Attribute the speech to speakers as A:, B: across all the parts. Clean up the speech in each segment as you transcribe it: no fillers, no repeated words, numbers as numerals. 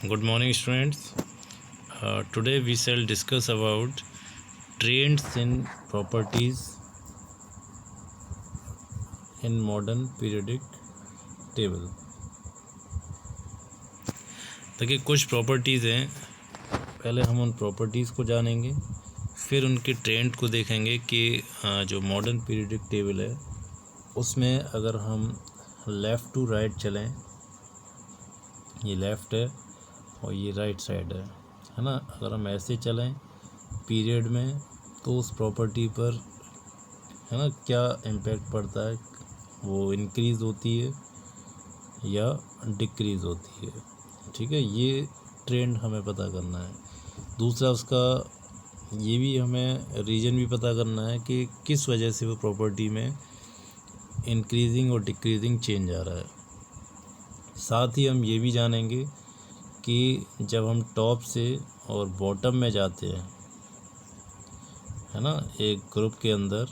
A: Good morning, students. Today we shall discuss about trends in properties in modern periodic table. देखिए कुछ properties हैं, पहले हम उन प्रॉपर्टीज़ को जानेंगे, फिर उनके ट्रेंड को देखेंगे कि जो मॉडर्न पीरियडिक टेबल है उसमें अगर हम लेफ़्ट टू राइट चलें, ये लेफ़्ट है और ये राइट साइड है ना। अगर हम ऐसे चलें पीरियड में तो उस प्रॉपर्टी पर है ना क्या इम्पैक्ट पड़ता है, वो इंक्रीज़ होती है या डिक्रीज़ होती है। ठीक है, ये ट्रेंड हमें पता करना है। दूसरा उसका ये भी हमें रीज़न भी पता करना है कि किस वजह से वो प्रॉपर्टी में इंक्रीजिंग और डिक्रीजिंग चेंज आ रहा है। साथ ही हम ये भी जानेंगे कि जब हम टॉप से और बॉटम में जाते हैं है ना एक ग्रुप के अंदर,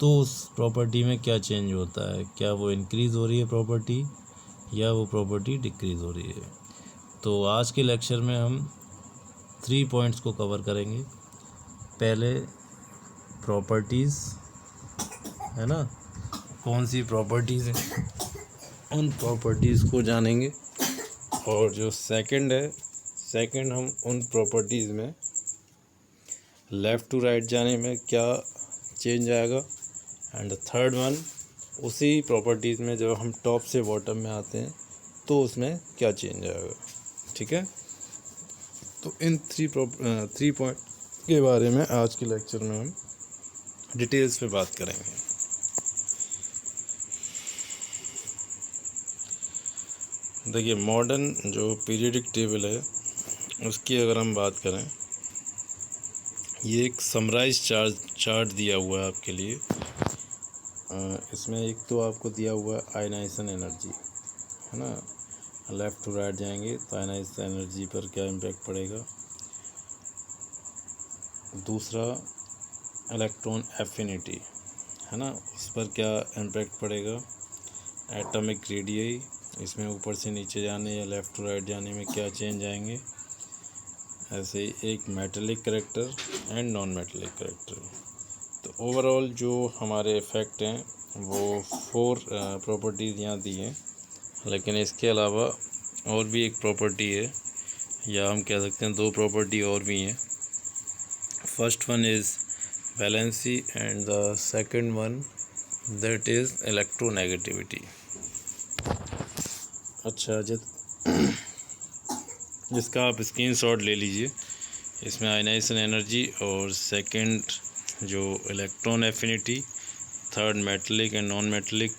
A: तो उस प्रॉपर्टी में क्या चेंज होता है, क्या वो इंक्रीज़ हो रही है प्रॉपर्टी या वो प्रॉपर्टी डिक्रीज़ हो रही है। तो आज के लेक्चर में हम 3 पॉइंट्स को कवर करेंगे। पहले प्रॉपर्टीज़ है ना, कौन सी प्रॉपर्टीज़ हैं उन प्रॉपर्टीज़ को जानेंगे, और जो सेकंड हम उन प्रॉपर्टीज़ में लेफ़्ट टू राइट जाने में क्या चेंज आएगा। एंड थर्ड वन, उसी प्रॉपर्टीज़ में जब हम टॉप से बॉटम में आते हैं तो उसमें क्या चेंज आएगा। ठीक है, तो इन थ्री पॉइंट के बारे में आज के लेक्चर में हम डिटेल्स पे बात करेंगे। देखिए मॉडर्न जो पीरियडिक टेबल है उसकी अगर हम बात करें, ये एक समराइज चार्ट दिया हुआ है आपके लिए। इसमें एक तो आपको दिया हुआ है आयनाइजेशन एनर्जी, है ना। लेफ़्ट टू राइट जाएंगे तो आयनाइजेशन एनर्जी पर क्या इम्पैक्ट पड़ेगा। दूसरा इलेक्ट्रॉन एफिनिटी, है ना, उस पर क्या इम्पैक्ट पड़ेगा। एटॉमिक रेडियई, इसमें ऊपर से नीचे जाने या लेफ़्ट टू राइट जाने में क्या चेंज आएंगे। ऐसे ही एक metallic character and non metallic character. तो ओवरऑल जो हमारे इफ़ेक्ट हैं वो 4 प्रॉपर्टीज़ यहाँ दी हैं, लेकिन इसके अलावा और भी एक प्रॉपर्टी है, या हम कह सकते हैं 2 प्रॉपर्टी और भी हैं। First one is valency and the second one that is electronegativity. अच्छा, जिसका आप स्क्रीनशॉट ले लीजिए। इसमें आयनाइजेशन एनर्जी और सेकंड जो electron affinity, third metallic and non metallic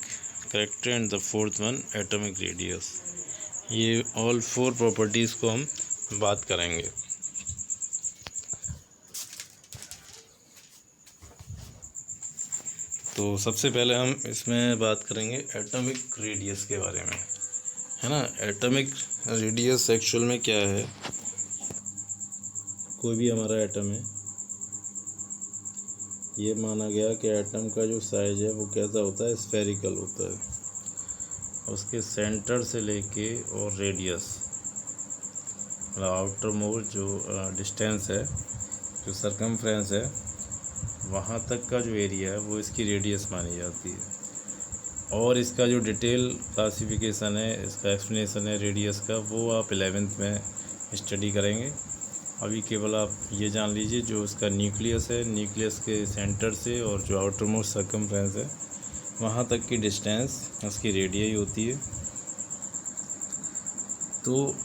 A: character and the fourth one atomic radius. ये ऑल 4 प्रॉपर्टीज़ को हम बात करेंगे। तो सबसे पहले हम इसमें बात करेंगे एटॉमिक रेडियस के बारे में, है ना। एटॉमिक रेडियस एक्चुअल में क्या है। कोई भी हमारा एटम है, ये माना गया कि एटम का जो साइज है वो कैसा होता है, स्फेरिकल होता है। उसके सेंटर से लेके और रेडियस, मतलब आउटर मोस्ट जो डिस्टेंस है, जो सरकमफ्रेंस है, वहाँ तक का जो एरिया है वो इसकी रेडियस मानी जाती है। और इसका जो डिटेल क्लासिफिकेशन है, इसका एक्सप्लेनेशन है रेडियस का, वो आप 11th में स्टडी करेंगे। अभी केवल आप ये जान लीजिए जो इसका न्यूक्लियस है, न्यूक्लियस के सेंटर से और जो आउटर मोस्ट सर्कमफ्रेंस है वहाँ तक की डिस्टेंस उसकी रेडियस होती है। तो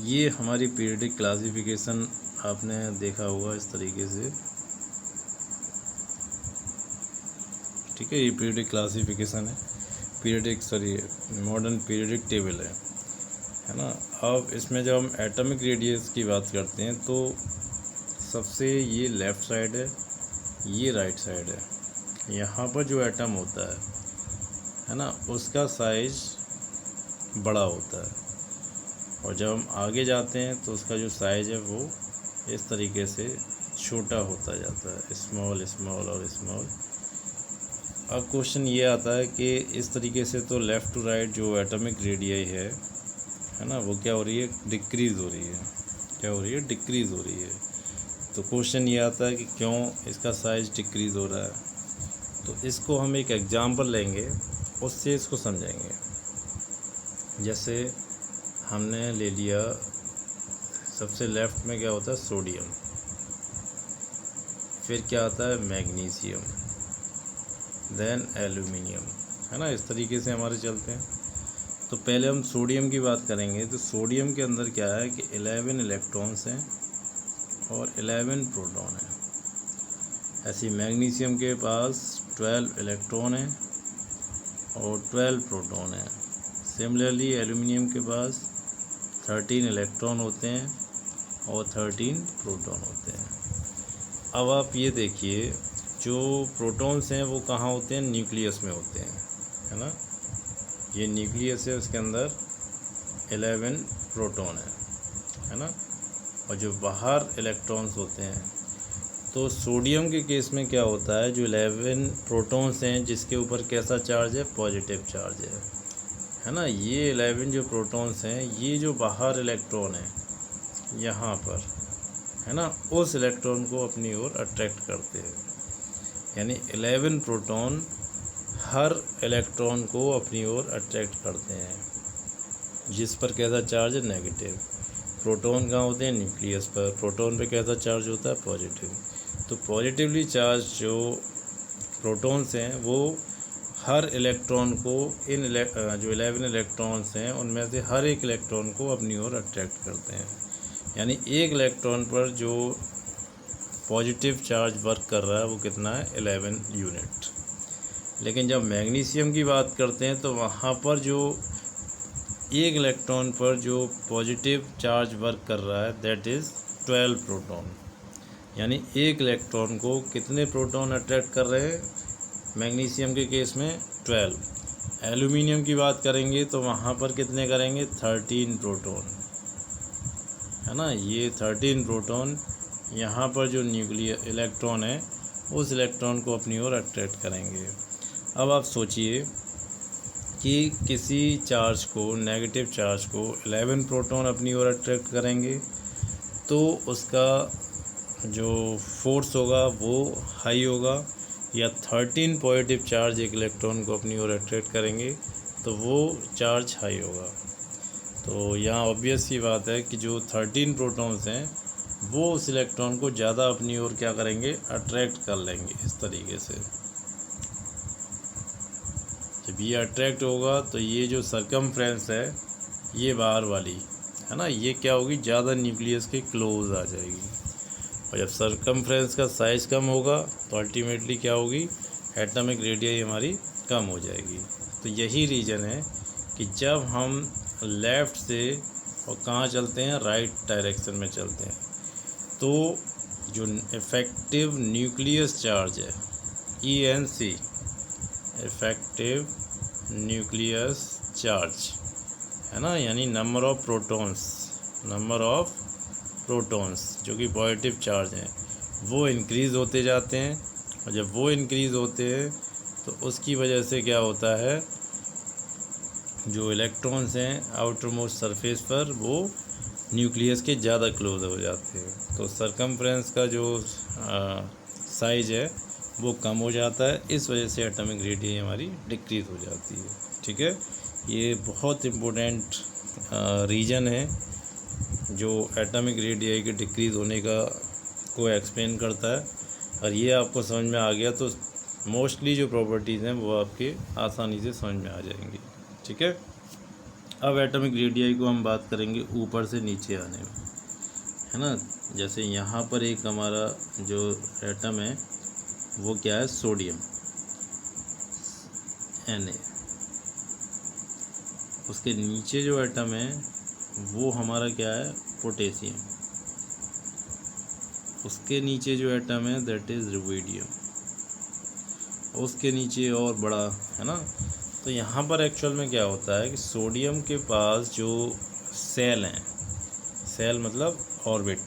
A: ये हमारी पीरियडिक क्लासिफिकेशन आपने देखा होगा इस तरीके से। ठीक है, ये पीरियडिक क्लासिफिकेशन है, मॉडर्न पीरियडिक टेबल है ना। अब इसमें जब हम एटॉमिक रेडियस की बात करते हैं तो सबसे ये लेफ़्ट साइड है, ये राइट साइड है। यहाँ पर जो एटम होता है ना, उसका साइज़ बड़ा होता है, और जब हम आगे जाते हैं तो उसका जो साइज़ है वो इस तरीके से छोटा होता जाता है, स्मॉल स्मॉल और स्मॉल। अब क्वेश्चन ये आता है कि इस तरीके से तो लेफ़्ट टू राइट जो एटॉमिक रेडियस है है ना, वो क्या हो रही है, डिक्रीज़ हो रही है। क्या हो रही है, डिक्रीज़ हो रही है। तो क्वेश्चन ये आता है कि क्यों इसका साइज़ डिक्रीज़ हो रहा है। तो इसको हम एक एग्जांपल लेंगे, उससे इसको समझेंगे। जैसे हमने ले लिया, सबसे लेफ़्ट में क्या होता है, सोडियम, फिर क्या आता है, मैग्नीशियम, देन एल्यूमिनियम, है ना। इस तरीके से हमारे चलते हैं। तो पहले हम सोडियम की बात करेंगे। तो सोडियम के अंदर क्या है कि 11 इलेक्ट्रॉन्स हैं और 11 प्रोटॉन हैं। ऐसे मैग्नीशियम के पास 12 इलेक्ट्रॉन हैं और 12 प्रोटॉन हैं। सिमिलरली एल्यूमिनियम के पास 13 इलेक्ट्रॉन होते हैं और 13 प्रोटॉन होते हैं। अब आप ये देखिए, जो प्रोटॉन्स हैं वो कहाँ होते हैं, न्यूक्लियस में होते हैं, है ना। ये न्यूक्लियस है, उसके अंदर 11 प्रोटॉन है ना। और जो बाहर इलेक्ट्रॉन्स होते हैं, तो सोडियम के केस में क्या होता है, जो 11 प्रोटॉन्स हैं जिसके ऊपर कैसा चार्ज है, पॉजिटिव चार्ज है ना। ये 11 जो प्रोटॉन्स हैं, ये जो बाहर इलेक्ट्रॉन है यहाँ पर, है ना, उस इलेक्ट्रॉन को अपनी ओर अट्रैक्ट करते हैं। यानी 11 प्रोटॉन हर इलेक्ट्रॉन को अपनी ओर अट्रैक्ट करते हैं, जिस पर कैसा चार्ज है, नेगेटिव। प्रोटॉन कहाँ होते हैं, न्यूक्लियस पर। प्रोटॉन पे कैसा चार्ज होता है, पॉजिटिव। तो पॉजिटिवली चार्ज जो प्रोटॉन्स हैं वो हर इलेक्ट्रॉन को जो 11 इलेक्ट्रॉन्स हैं उनमें से हर एक इलेक्ट्रॉन को अपनी ओर अट्रैक्ट करते हैं। यानी एक इलेक्ट्रॉन पर जो पॉजिटिव चार्ज वर्क कर रहा है वो कितना है, 11 यूनिट। लेकिन जब मैग्नीशियम की बात करते हैं तो वहाँ पर जो एक इलेक्ट्रॉन पर जो पॉजिटिव चार्ज वर्क कर रहा है, दैट इज़ 12 प्रोटॉन। यानी एक इलेक्ट्रॉन को कितने प्रोटॉन अट्रैक्ट कर रहे हैं, मैग्नीशियम के केस में 12। एल्यूमिनियम की बात करेंगे तो वहाँ पर कितने करेंगे, 13 प्रोटॉन, है ना। ये 13 प्रोटॉन यहाँ पर जो न्यूक्लियर इलेक्ट्रॉन है उस इलेक्ट्रॉन को अपनी ओर अट्रैक्ट करेंगे। अब आप सोचिए कि किसी चार्ज को, नेगेटिव चार्ज को 11 प्रोटॉन अपनी ओर अट्रैक्ट करेंगे तो उसका जो फोर्स होगा वो हाई होगा, या 13 पॉजिटिव चार्ज एक इलेक्ट्रॉन को अपनी ओर अट्रैक्ट करेंगे तो वो चार्ज हाई होगा। तो यहाँ ऑब्वियस सी बात है कि जो 13 प्रोटॉन्स हैं वो उस इलेक्ट्रॉन को ज़्यादा अपनी ओर क्या करेंगे, अट्रैक्ट कर लेंगे इस तरीके से। जब ये अट्रैक्ट होगा तो ये जो सर्कमफ्रेंस है ये बाहर वाली, है ना, ये क्या होगी, ज़्यादा न्यूक्लियस के क्लोज आ जाएगी। और जब सर्कमफ्रेंस का साइज़ कम होगा तो अल्टीमेटली क्या होगी, एटॉमिक रेडियस हमारी कम हो जाएगी। तो यही रीज़न है कि जब हम लेफ़्ट से और कहाँ चलते हैं, राइट डायरेक्शन में चलते हैं, तो जो इफ़ेक्टिव न्यूक्लियस चार्ज है, ENC, इफ़ेक्टिव न्यूक्लियस चार्ज, है ना, यानी नंबर ऑफ़ प्रोटॉन्स जो कि पॉजिटिव चार्ज हैं वो इंक्रीज़ होते जाते हैं। और जब वो इंक्रीज़ होते हैं तो उसकी वजह से क्या होता है, जो इलेक्ट्रॉन्स हैं आउटर मोस्ट सरफेस पर वो न्यूक्लियस के ज़्यादा क्लोज हो जाते हैं। तो सरकमफ्रेंस का जो साइज़ है वो कम हो जाता है, इस वजह से एटॉमिक रेडियस हमारी डिक्रीज़ हो जाती है। ठीक है, ये बहुत इम्पोर्टेंट रीज़न है जो एटॉमिक रेडियस के डिक्रीज़ होने को एक्सप्लेन करता है। और ये आपको समझ में आ गया तो मोस्टली जो प्रॉपर्टीज़ हैं वो आपके आसानी से समझ में आ जाएंगी। ठीक है, अब एटॉमिक रेडियस को हम बात करेंगे ऊपर से नीचे आने में, है ना। जैसे यहाँ पर एक हमारा जो एटम है वो क्या है, सोडियम, Na। उसके नीचे जो एटम है वो हमारा क्या है, पोटेशियम। उसके नीचे जो एटम है दैट इज़ रुबिडियम। उसके नीचे और बड़ा, है ना। तो यहाँ पर एक्चुअल में क्या होता है कि सोडियम के पास जो सेल हैं, सेल मतलब ऑर्बिट,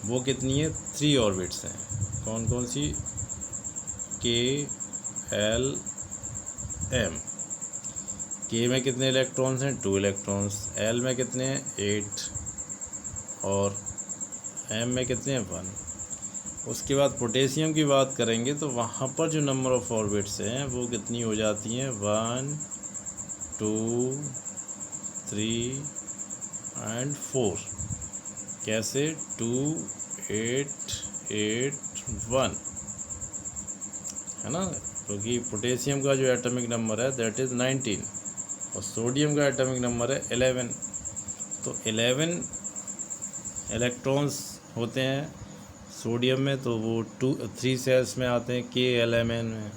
A: वो कितनी है, 3 ऑर्बिट्स हैं। कौन कौन सी, K, L, M। के में कितने इलेक्ट्रॉन्स हैं, 2 इलेक्ट्रॉन्स, एल में कितने हैं, 8, और एम में कितने हैं, 1। उसके बाद पोटेशियम की बात करेंगे तो वहाँ पर जो नंबर ऑफ़ ऑर्बिट्स हैं वो कितनी हो जाती हैं, 1, 2, 3 एंड 4। कैसे, 2, 8, 8, 1, है ना, क्योंकि पोटेशियम का जो एटॉमिक नंबर है दैट इज़ 19 और सोडियम का एटॉमिक नंबर है 11। तो 11 इलेक्ट्रॉन्स होते हैं सोडियम में, तो वो 3 सेल्स में आते हैं, KLMN में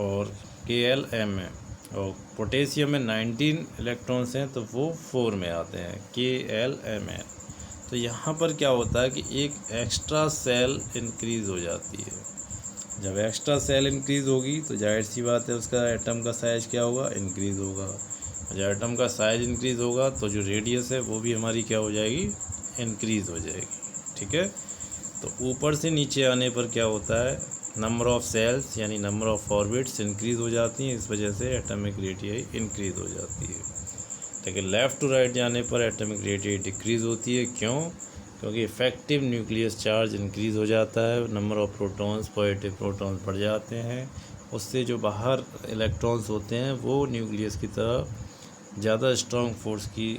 A: और KLM में, और पोटेशियम में 19 इलेक्ट्रॉन्स हैं तो वो 4 में आते हैं, KLMN। तो यहाँ पर क्या होता है कि एक एक्स्ट्रा सेल इंक्रीज़ हो जाती है। जब एक्स्ट्रा सेल इंक्रीज़ होगी तो जाहिर सी बात है उसका एटम का साइज़ क्या होगा, इंक्रीज़ होगा। जब एटम का साइज़ इंक्रीज़ होगा तो जो रेडियस है वो भी हमारी क्या हो जाएगी, इंक्रीज़ हो जाएगी। ठीक है, तो ऊपर से नीचे आने पर क्या होता है, नंबर ऑफ़ सेल्स यानी नंबर ऑफ़ ऑर्बिट्स इंक्रीज़ हो जाती हैं, इस वजह से एटॉमिक रेडियस इंक्रीज़ हो जाती है। लेकिन लेफ़्ट टू राइट जाने पर एटॉमिक रेडियस डिक्रीज़ होती है। क्यों? क्योंकि इफ़ेक्टिव न्यूक्लियस चार्ज इंक्रीज़ हो जाता है, number of protons, positive protons बढ़ जाते हैं, उससे जो बाहर इलेक्ट्रॉन्स होते हैं वो न्यूक्लियस की तरफ ज़्यादा स्ट्रॉन्ग फोर्स की,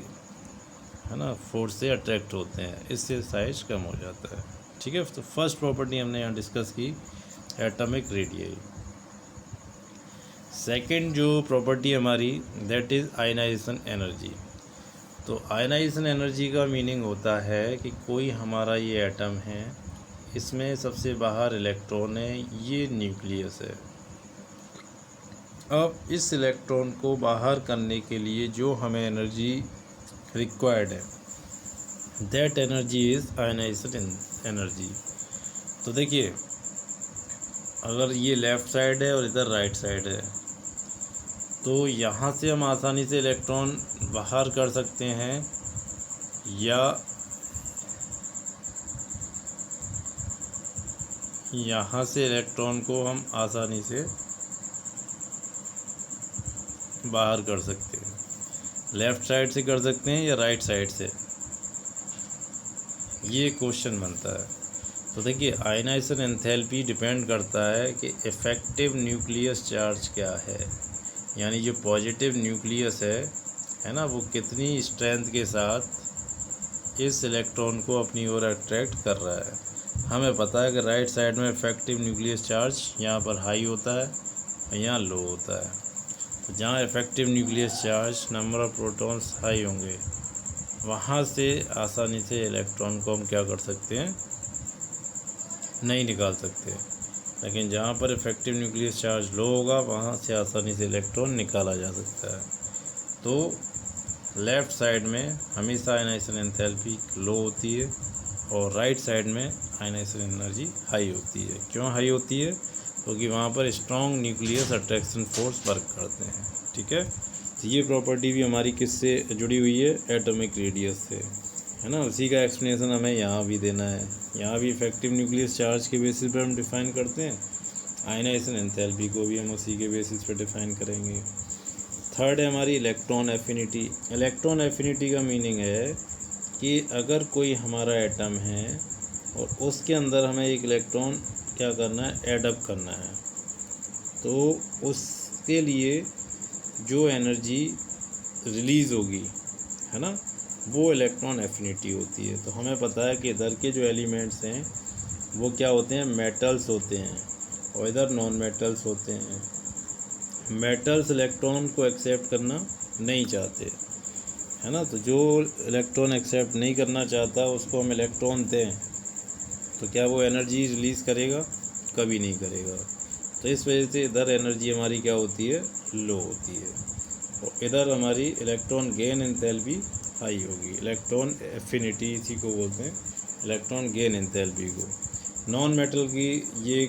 A: है ना, फोर्स से अट्रैक्ट होते हैं, इससे साइज कम हो जाता है। ठीक है, तो फर्स्ट प्रॉपर्टी हमने यहाँ डिस्कस की एटॉमिक रेडियस। सेकंड जो प्रॉपर्टी हमारी दैट इज़ आयनाइजेशन एनर्जी। तो आयनाइजेशन एनर्जी का मीनिंग होता है कि कोई हमारा ये एटम है, इसमें सबसे बाहर इलेक्ट्रॉन है, ये न्यूक्लियस है। अब इस इलेक्ट्रॉन को बाहर करने के लिए जो हमें एनर्जी रिक्वायर्ड है that energy is ionization energy. तो देखिए, अगर ये लेफ़्ट साइड है और इधर राइट साइड है तो यहाँ से हम आसानी से इलेक्ट्रॉन बाहर कर सकते हैं, या यहाँ से इलेक्ट्रॉन को हम आसानी से बाहर कर सकते हैं। लेफ़्ट साइड से कर सकते हैं या राइट साइड से, ये क्वेश्चन बनता है। तो देखिए, आयनाइजेशन एंथैल्पी डिपेंड करता है कि इफ़ेक्टिव न्यूक्लियस चार्ज क्या है, यानी जो पॉजिटिव न्यूक्लियस है ना, वो कितनी स्ट्रेंथ के साथ इस इलेक्ट्रॉन को अपनी ओर अट्रैक्ट कर रहा है। हमें पता है कि राइट साइड में इफ़ेक्टिव न्यूक्लियस चार्ज यहाँ पर हाई होता है और यहाँ लो होता है। तो जहाँ effective nucleus charge, number of protons high होंगे, वहाँ से आसानी से इलेक्ट्रॉन को हम क्या कर सकते हैं, नहीं निकाल सकते। लेकिन जहाँ पर इफ़ेक्टिव न्यूक्लियस चार्ज लो होगा वहाँ से आसानी से इलेक्ट्रॉन निकाला जा सकता है। तो लेफ़्ट साइड में हमेशा आयनाइजेशन एंथैल्पी लो होती है और राइट साइड में आयनाइजेशन एनर्जी हाई होती है। क्यों हाई होती है? क्योंकि वहाँ पर strong nucleus attraction force work करते हैं। ठीक है, तो ये प्रॉपर्टी भी हमारी किससे जुड़ी हुई है, एटॉमिक रेडियस से, है ना। उसी का एक्सप्लेनेशन हमें यहाँ भी देना है। यहाँ भी इफेक्टिव न्यूक्लियस चार्ज के बेसिस पर हम डिफ़ाइन करते हैं, आयनाइजेशन एंथैल्पी को भी हम उसी के बेसिस पर डिफ़ाइन करेंगे। थर्ड है हमारी इलेक्ट्रॉन एफिनिटी। इलेक्ट्रॉन एफिनिटी का मीनिंग है कि अगर कोई हमारा एटम है और उसके अंदर हमें एक इलेक्ट्रॉन क्या करना है, एडअप करना है, तो उसके लिए जो एनर्जी रिलीज़ होगी, है ना, वो इलेक्ट्रॉन एफिनिटी होती है। तो हमें पता है कि इधर के जो एलिमेंट्स हैं वो क्या होते हैं, मेटल्स होते हैं, और इधर नॉन मेटल्स होते हैं। मेटल्स इलेक्ट्रॉन को एक्सेप्ट करना नहीं चाहते, है ना। तो जो इलेक्ट्रॉन एक्सेप्ट नहीं करना चाहता उसको हम इलेक्ट्रॉन दें तो क्या वो एनर्जी रिलीज़ करेगा? कभी नहीं करेगा। तो इस वजह से इधर एनर्जी हमारी क्या होती है, लो होती है, और इधर हमारी इलेक्ट्रॉन गेन एंथैल्पी हाई होगी। इलेक्ट्रॉन एफिनिटी इसी को बोलते हैं, इलेक्ट्रॉन गेन एंथैल्पी को। नॉन मेटल की ये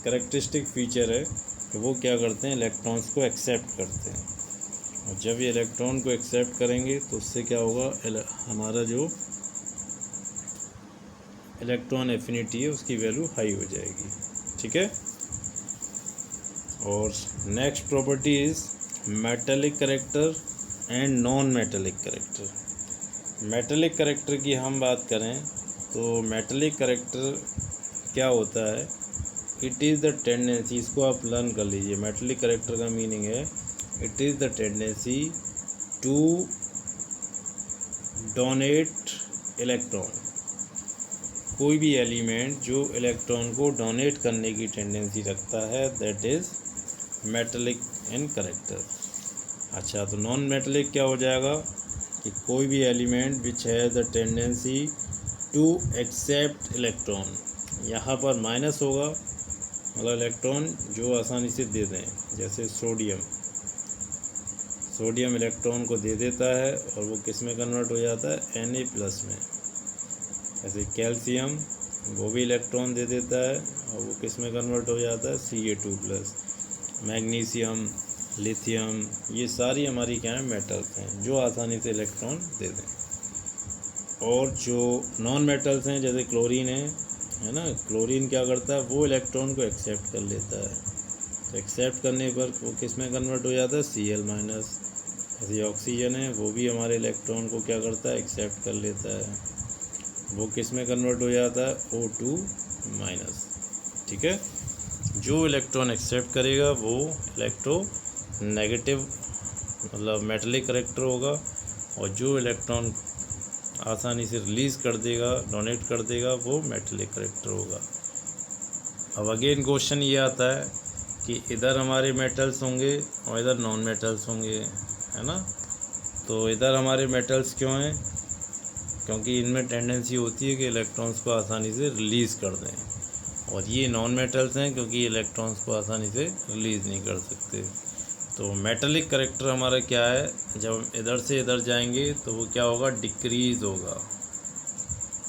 A: कैरेक्टरिस्टिक फीचर है कि वो क्या करते हैं, इलेक्ट्रॉन्स को एक्सेप्ट करते हैं, और जब ये इलेक्ट्रॉन को एक्सेप्ट करेंगे तो उससे क्या होगा, हमारा जो इलेक्ट्रॉन एफिनिटी है उसकी वैल्यू हाई हो जाएगी। ठीक है, और next property is metallic character and non metallic character. Metallic character की हम बात करें तो मेटेलिक करेक्टर क्या होता है, इट इज़ द टेंडेंसी, इसको आप लर्न कर लीजिए। मेटेलिक करेक्टर का मीनिंग है it is the tendency to donate electron. कोई भी एलिमेंट जो इलेक्ट्रॉन को डोनेट करने की टेंडेंसी रखता है that is metallic in character. अच्छा, तो नॉन मेटेलिक क्या हो जाएगा कि कोई भी एलिमेंट विच है the tendency to accept electron. यहाँ पर माइनस होगा, मतलब इलेक्ट्रॉन जो आसानी से दे दें, जैसे सोडियम इलेक्ट्रॉन को दे देता है और वो किस में कन्वर्ट हो जाता है, Na+ में। जैसे कैल्शियम वो भी इलेक्ट्रॉन दे देता है और वो किस में कन्वर्ट हो जाता है, Ca2+। मैग्नीशियम, लिथियम, ये सारी हमारी क्या है, मेटल्स हैं जो आसानी से इलेक्ट्रॉन दे दें। और जो नॉन मेटल्स हैं जैसे क्लोरीन है ना, क्लोरीन क्या करता है, वो इलेक्ट्रॉन को एक्सेप्ट कर लेता है। तो एक्सेप्ट करने पर वो किस में कन्वर्ट हो जाता है, Cl-। ऐसे ऑक्सीजन है वो भी हमारे इलेक्ट्रॉन को क्या करता है, एक्सेप्ट कर लेता है। वो किस में कन्वर्ट हो जाता है, O2-। ठीक है, जो इलेक्ट्रॉन एक्सेप्ट करेगा वो इलेक्ट्रोनेगेटिव मतलब मेटेलिक करेक्टर होगा, और जो इलेक्ट्रॉन आसानी से रिलीज़ कर देगा, डोनेट कर देगा, वो मेटेलिक करेक्टर होगा। अब अगेन क्वेश्चन ये आता है कि इधर हमारे मेटल्स होंगे और इधर नॉन मेटल्स होंगे, है ना। तो इधर हमारे मेटल्स क्यों हैं, क्योंकि इनमें टेंडेंसी होती है कि इलेक्ट्रॉन्स को आसानी से रिलीज़ कर दें, और ये नॉन मेटल्स हैं क्योंकि इलेक्ट्रॉन्स को आसानी से रिलीज़ नहीं कर सकते। तो मेटेलिक करेक्टर हमारा क्या है, जब इधर से इधर जाएंगे तो वो क्या होगा, डिक्रीज़ होगा,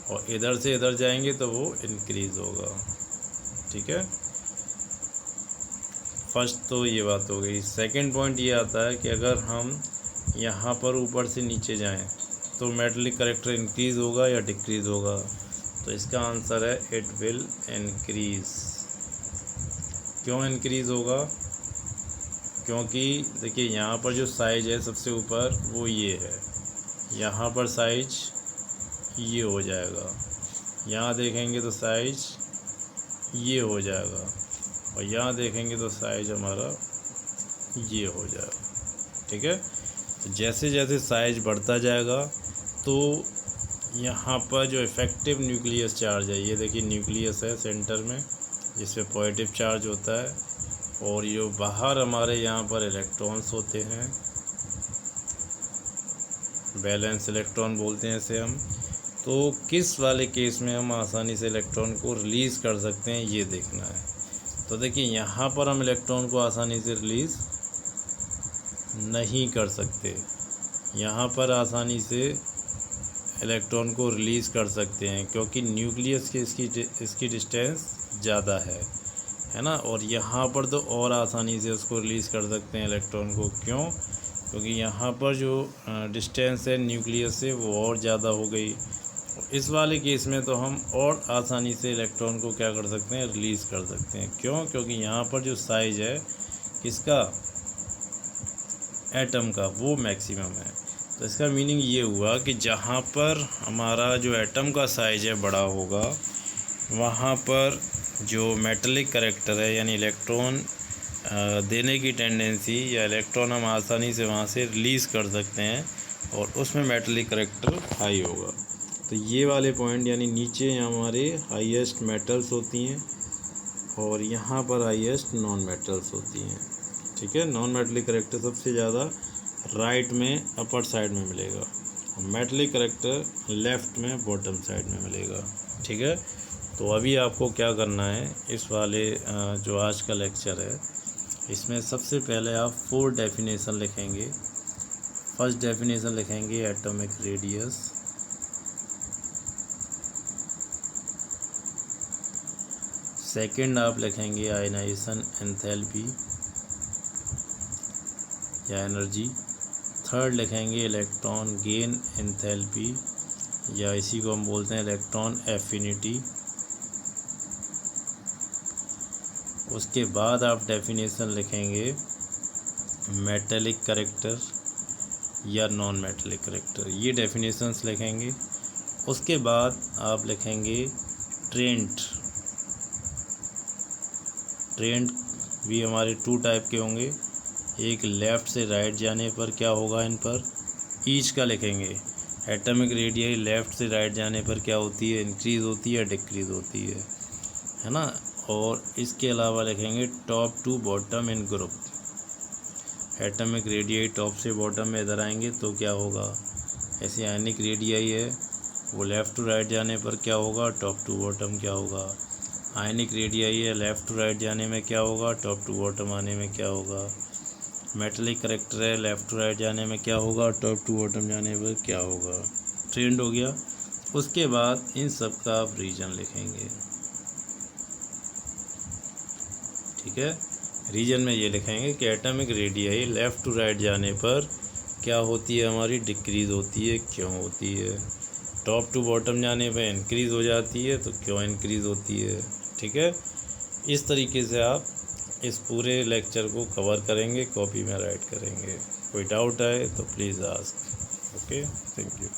A: और इधर से इधर जाएंगे तो वो इंक्रीज़ होगा। ठीक है, फर्स्ट तो ये बात हो गई। सेकंड पॉइंट ये आता है कि अगर हम यहाँ पर ऊपर से नीचे जाएं तो मेटेलिक करेक्टर इंक्रीज़ होगा या डिक्रीज़ होगा, तो इसका आंसर है इट विल इंक्रीज़। क्यों इंक्रीज़ होगा, क्योंकि देखिए यहाँ पर जो साइज है सबसे ऊपर वो ये है, यहाँ पर साइज ये हो जाएगा, यहाँ देखेंगे तो साइज ये हो जाएगा, और यहाँ देखेंगे तो साइज हमारा ये हो जाएगा। ठीक है, तो जैसे जैसे साइज बढ़ता जाएगा तो यहाँ पर जो इफ़ेक्टिव न्यूक्लियस चार्ज है, ये देखिए न्यूक्लियस है सेंटर में जिसपे पॉजिटिव चार्ज होता है, और ये बाहर हमारे यहाँ पर इलेक्ट्रॉन्स होते हैं, बैलेंस इलेक्ट्रॉन बोलते हैं इसे हम। तो किस वाले केस में हम आसानी से इलेक्ट्रॉन को रिलीज़ कर सकते हैं ये देखना है। तो देखिए यहाँ पर हम इलेक्ट्रॉन को आसानी से रिलीज़ नहीं कर सकते, यहाँ पर आसानी से इलेक्ट्रॉन को रिलीज़ कर सकते हैं क्योंकि न्यूक्लियस की इसकी डिस्टेंस ज़्यादा है ना। और यहाँ पर तो और आसानी से उसको रिलीज़ कर सकते हैं इलेक्ट्रॉन को। क्यों, क्योंकि यहाँ पर जो डिस्टेंस है न्यूक्लियस से वो और ज़्यादा हो गई। इस वाले केस में तो हम और आसानी से इलेक्ट्रॉन को क्या कर सकते हैं, रिलीज़ कर सकते हैं। क्यों, क्योंकि यहाँ पर जो साइज है किसका, एटम का, वो मैक्सिमम है। तो इसका मीनिंग ये हुआ कि जहाँ पर हमारा जो एटम का साइज है बड़ा होगा, वहाँ पर जो मेटेलिक करेक्टर है यानी इलेक्ट्रॉन देने की टेंडेंसी या इलेक्ट्रॉन हम आसानी से वहाँ से रिलीज़ कर सकते हैं, और उसमें मेटेलिक करेक्टर हाई होगा। तो ये वाले पॉइंट यानी नीचे हमारे हाईएस्ट मेटल्स होती हैं और यहाँ पर हाईएस्ट नॉन मेटल्स होती हैं। ठीक है, नॉन मेटेलिक करेक्टर सबसे ज़्यादा राइट में अपर साइड में मिलेगा, मेटेलिक करेक्टर लेफ़्ट में बॉटम साइड में मिलेगा। ठीक है, तो अभी आपको क्या करना है, इस वाले जो आज का लेक्चर है इसमें सबसे पहले आप 4 डेफिनेशन लिखेंगे। फर्स्ट डेफिनेशन लिखेंगे एटॉमिक रेडियस, सेकंड आप लिखेंगे आयनाइजेशन एंथैल्पी या एनर्जी, थर्ड लिखेंगे इलेक्ट्रॉन गेन एंथैल्पी या इसी को हम बोलते हैं इलेक्ट्रॉन एफिनिटी। उसके बाद आप डेफिनेशन लिखेंगे मेटेलिक करेक्टर या नॉन मेटेलिक करेक्टर, ये डेफिनेशंस लिखेंगे। उसके बाद आप लिखेंगे ट्रेंड। ट्रेंड भी हमारे 2 टाइप के होंगे, एक लेफ़्ट से राइट जाने पर क्या होगा इन पर, ईच का लिखेंगे। एटॉमिक रेडियस लेफ़्ट से राइट जाने पर क्या होती है, इंक्रीज़ होती है, डिक्रीज़ होती है ना। और इसके अलावा लिखेंगे top to bottom in group. Atomic radius top से बॉटम में इधर आएंगे तो क्या होगा, ऐसे आयनिक रेडियस है वो लेफ़्ट टू राइट जाने पर क्या होगा, टॉप टू बॉटम क्या होगा। आयनिक रेडियस है लेफ़्ट टू राइट जाने में क्या होगा, टॉप टू बॉटम आने में क्या होगा। मेटेलिक करेक्टर है लेफ़्ट टू राइट जाने में क्या होगा, टॉप टू बॉटम जाने पर क्या होगा। ट्रेंड हो गया। उसके बाद इन सब का आप रीजन लिखेंगे, ठीक है। रीजन में ये लिखेंगे कि atomic radius left to right जाने पर क्या होती है, हमारी डिक्रीज़ होती है, क्यों होती है। टॉप टू बॉटम जाने पर इंक्रीज़ हो जाती है तो क्यों इंक्रीज़ होती है, ठीक है। इस तरीके से आप इस पूरे लेक्चर को कवर करेंगे, कॉपी में राइट करेंगे। कोई डाउट आए तो please ask. Okay, thank you.